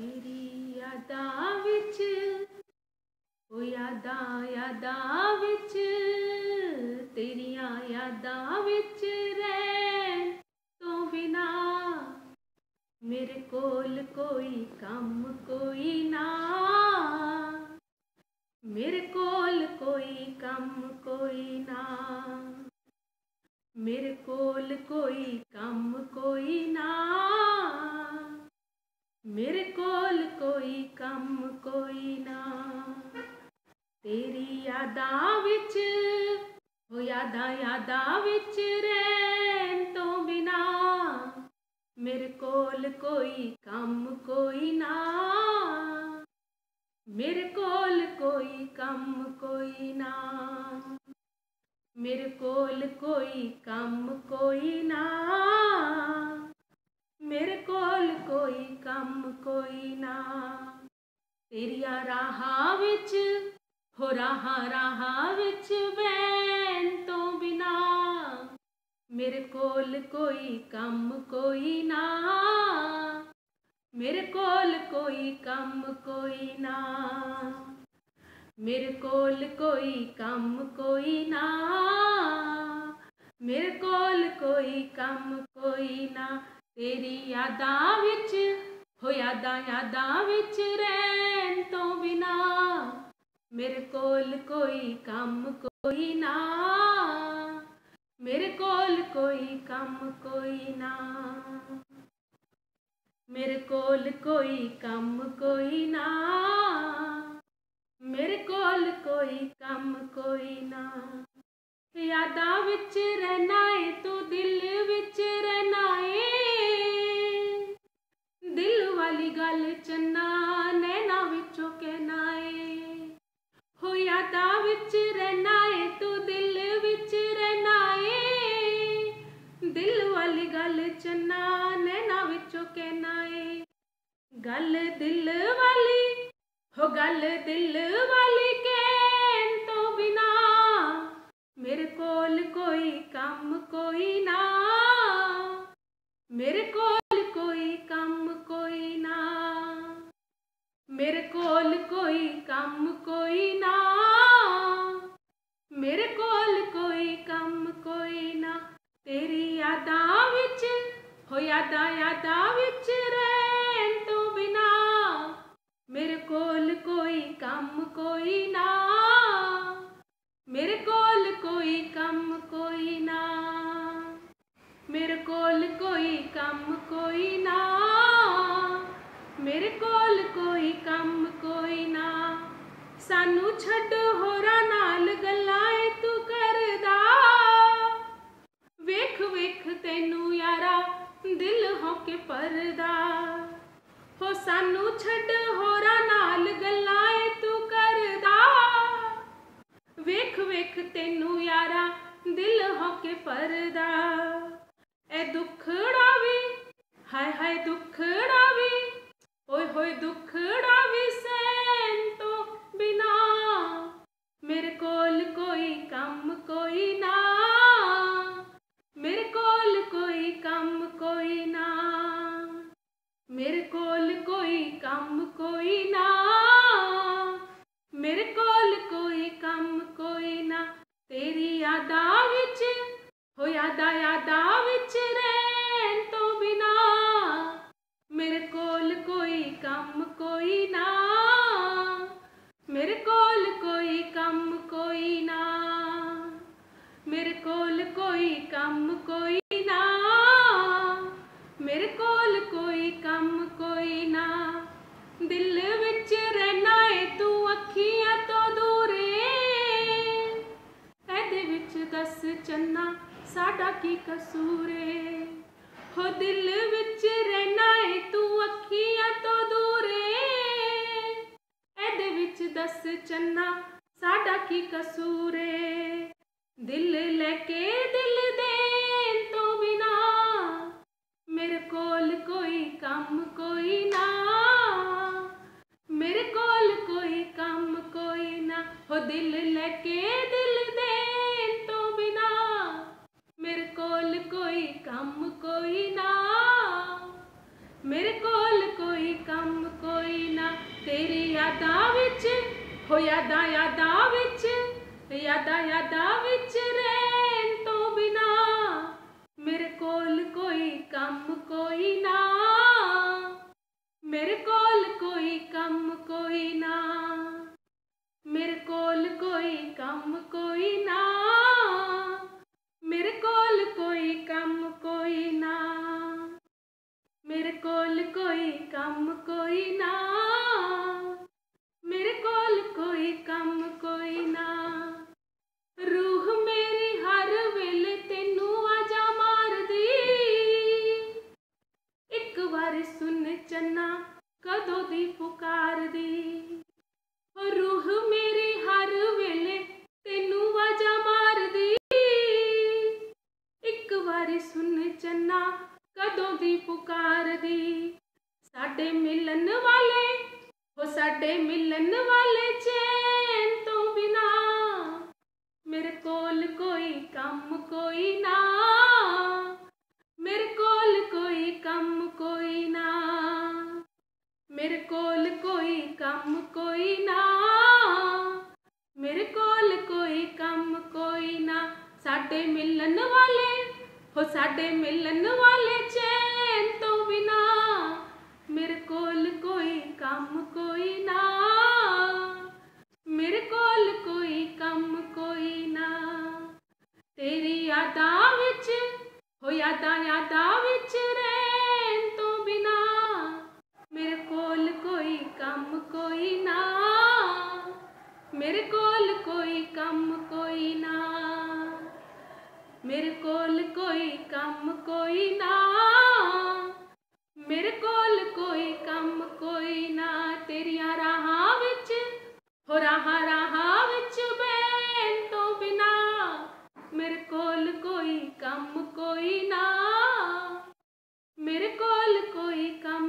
तेरी यादां विच ओ यादां विच तेरियां यादां विच रैन तो बिना मेरे कोल कोई कम कोई ना मेरे कोल कोई कम कोई ना मेरे कोल कोई कम कोई ना मेरे कोल कोई कम कोई ना तेरी यादां विच हो यादां विच रैन तो बिना मेरे कोल कोई कम कोई ना मेरे कोल कोई कम कोई ना मेरे कोल कोई कम कोई ना मेरे कोल कोई कम कोई ना तेरिया राहां विच हो राहां विच बैन तो बिना मेरे कोल कोई कम कोई ना मेरे कोल कोई कम कोई ना मेरे कोल कोई कम कोई ना मेरे कोल कोई कम कोई ना तेरी यादां विच हो यादां विच रैन तो बिना मेरे कोल कोई कम कोई ना मेरे कोल कोई कम कोई ना मेरे कोल कोई कम कोई ना मेरे कोल कोई कम कोई ना यादां विच रहना है तू दिल विच रहना है दिल वाली गल चन्ना नैना विचों कहना है हो यादां विच रहना है तू दिल विच रहना है दिल वाली गल चन्ना नैना विचों कहना है गल दिल वाली हो गल दिल वाली कहन तो बिना मेरे कोल कोई कम कोई ना मेरे कोल कोई कम कोई ना मेरे कोल कोई कम कोई ना मेरे कोल कोई कम कोई ना तेरी यादां विच हो यादां विच रैन तो बिना मेरे कोल कोई कम कोई ना मेरे कोल कोई कम कोई ना मेरे कोल कोई कम कोई ना मेरे कोल कोई कम कोई ना सानू छड्ड होरां नाल गल्लां तू करदा वेख वेख तैनू यारा दिल होके परदा हो सानू छड्ड होरां नाल गल्लां तू करदा वेख वेख तैनू यारा दिल होके परदा ए दुखड़ा भी हाय हाय दुखड़ा भी ओए होए दुखड़ा भी सहन तो बिना मेरे कोल कोई कम कोई ना मेरे कोल कोई कम कोई ना मेरे कोल कोई कम कोई ना मेरे कोल कोई कम कोई ना तेरी यादां विच हो यादां विच रैन तो बिना मेरे कोल कोई कम कोई ना मेरे कोल कोई कम कोई ना मेरे कोल कोई कम कोई ना मेरे कोल कोई कम कोई ना दिल विच रहना है तू अखियां तो दूरे एदे विच दस चन्ना साडा की कसूरे हो दिल विच रहना है तू अखियां तो दूरे एदे विच दस चन्ना साडा की कसूरे दिल लेके दिल देन तो बिना मेरे कोल कोई कम कोई ना मेरे कोल कोई कम कोई ना हो दिल लेके दिल देन तो बिना मेरे कोल कोई कम कोई ना मेरे कोल कोई ਕੰਮ ਕੋਈ ਨਾ। ਤੇਰੀ ਯਾਦਾਂ ਵਿੱਚ ਹੋ ਯਾਦਾਂ ਵਿੱਚ ਯਾਦਾਂ ਵਿੱਚ ਰਹਿਣ ਤੋਂ ਬਿਨਾ ਮੇਰੇ ਕੋਲ ਕੋਈ ਕੰਮ ਕੋਈ ਨਾ। ਮੇਰੇ ਕੋਲ ਕੋਈ ਕੰਮ ਕੋਈ ਨਾ। ਮੇਰੇ ਕੋਲ ਕੋਈ ਕੰਮ ਕੋਈ ਨਾ। ਮੇਰੇ ਕੋਲ ਕੋਈ ਕੰਮ ਕੋਈ ਨਾ। ਮੇਰੇ ਕੋਲ ਕੋਈ ਕੰਮ ਕੋਈ ਨਾ। ਮੇਰੇ ਕੋਲ ਕੋਈ ਕੰਮ ਕੋਈ ਨਾ। रूह मेरी हर वेले तेनू आजा मारदी। एक बार सुन चन्ना कदों दी पुकार दी। रूह मेरी हर वेले तेनू आजा मारदी। एक बार सुन चन्ना कदों दी पुकार दी। साडे मिलन वाले हो साडे मिलन वाले चैन तो बिना मेरे कोल कोई काम कोई ना। मेरे कोल कोई काम कोई ना। मेरे कोल कोई काम कोई ना। मेरे कोल कोई काम कोई ना। साडे मिलन वाले हो साडे मिलन वाले चैन तो बिना मेरे कोल कोई काम कोई ना। मेरे कोल कोई काम कोई ना। तेरी यादां विच हो यादां विच रहन तो बिना मेरे कोल कोई काम कोई ना। मेरे कोल कोई काम कोई ना। मेरे कोल कोई काम कोई ना। मेरे कोल कोई काम कोई ना। तेरियां राहां विच हो राहां विच बैन तो बिना मेरे कोल कोई काम कोई ना। मेरे कोल कोई काम